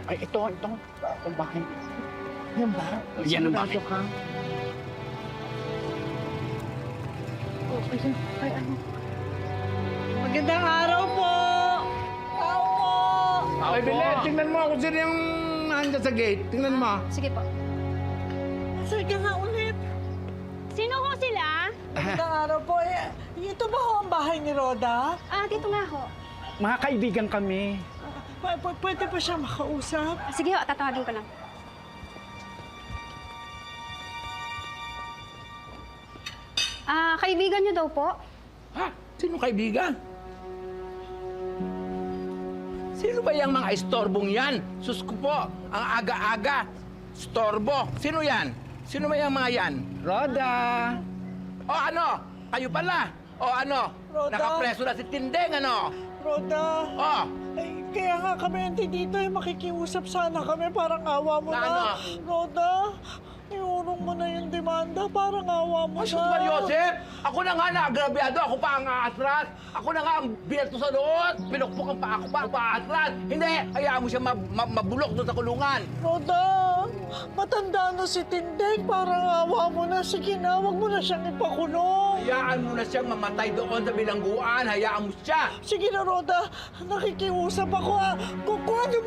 Ay, ito. Itong bahay. Yan ba? Yan ang bahay. Sigurado ka? Oh, ay, ano? Magandang araw po! Tao po! Ay, Belen, tingnan mo kung sino yung nandiyan sa gate. Tingnan mo. Sige po. Sige nga ulit. Sino ho sila? Magandang araw po. Ito ba ho ang bahay ni Roda? Dito nga ho. Mga kaibigan kami. Pwede pa siya makausap? Sige ho, tatawagin ko lang. Kaibigan niyo daw po? Ha? Sino kaibigan? Sino ba yung mga istorbong yan? Sus ko po, ang aga-aga. Storbo. Sino yan? Sino ba yung mga yan? Roda! O ano? Kayo pala. O ano? Roda. Nakapreso na si Tindeng, ano? Roda, O, kaya nga kami dito makikiusap sana kami. Parang awa mo Na na. ano? Roda, iurong mo na yung demanda. Parang awa mo ay, na. sus ba, Joseph? Ako na nga naagrabyado. Ako pa ang aatras. Ako na nga ang bierto sa doon. Pinukpok ang pa ako pa ang paatras. Hindi, hayaan mo siya mabulok doon sa kulungan. Roda, matanda na si Tindeng. Parang awa mo na. Sige na, wag mo na siyang ipakulong. Hayaan mo na siyang mamatay doon sa bilangguan. Hayaan mo siya. Sige na, Roda. Nakikiusap ako, ha. Kung ano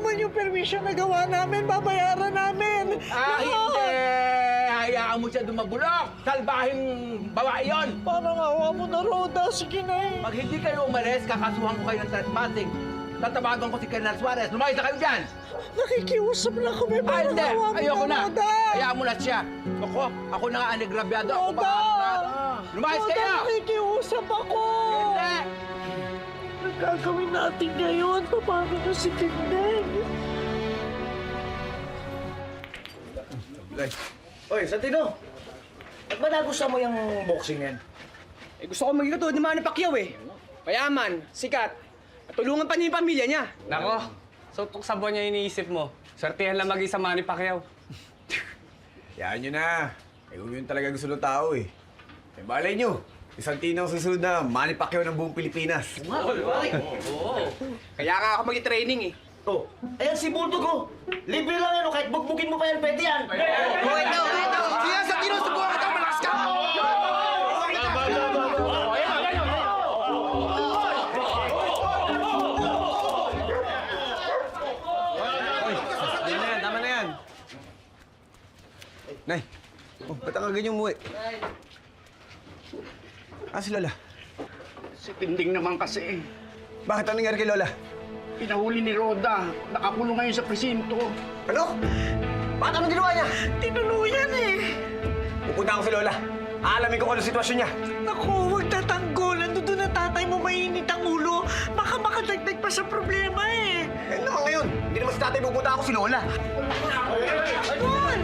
man yung permission na gawa namin, babayaran namin. Hindi! Hayaan mo siya dumabulok! Salbahing babae yon! Parang awa mo na, Roda. Sige na eh. Pag hindi kayo umalis, kakasuhan ko kayo ng trespassing. Tatawagan ko si Colonel Suarez. Lumayas na kayo dyan! Nakikiusap na kami. Parang Hindi! awa mo Ayoko na! Roda. Hayaan mo na siya! Ako na nga anigrabyado. Ako Roda! makakasal. Lumayas Roda, kayo! nakikiusap ako. Hindi! Ang gagawin natin ngayon? Paano na si Tindeng? Oy, Santino! Ba't ba nagustuhan mo yung boxing yan? Eh, gusto ko maging katulad ni Manny Pacquiao eh. Mayaman, sikat, at tulungan pa niya yung pamilya niya. Nako, sutok sa buwan niya iniisip mo. Swertihan lang maging sa Manny Pacquiao. Yan nyo na. Eh, kung yun talaga gusto ng tao eh. Eh, balay nyo. Si Santino ang susunod na Manny Pacquiao ng buong Pilipinas. Kaya nga ako mag-training eh. Oh, ayan si Bulldog oh. Libre lang yan oh, kahit bugbugin mo pa yan, pwede yan. Sige, Santino, subukan kita, malakas ka! Tama na yan. Nay, ba't ang ganyan umuwi? Si Lola. Si Tinding naman kasi. Bakit anong nangyari kay Lola? Pinahuli ni Roda. Nakakulong ngayon sa presinto. Ano? Bakit anong ginawa niya? Tinuluyan eh. Pupunta ako si Lola. Aalamin ko kung ano sitwasyon niya. Naku, huwag tatanggol. Nandun na tatay mo, mainit ang ulo. Baka makadagdag pa sa problema eh. Eh naman ngayon, hindi naman si tatay pupunta ako si Lola. Juan!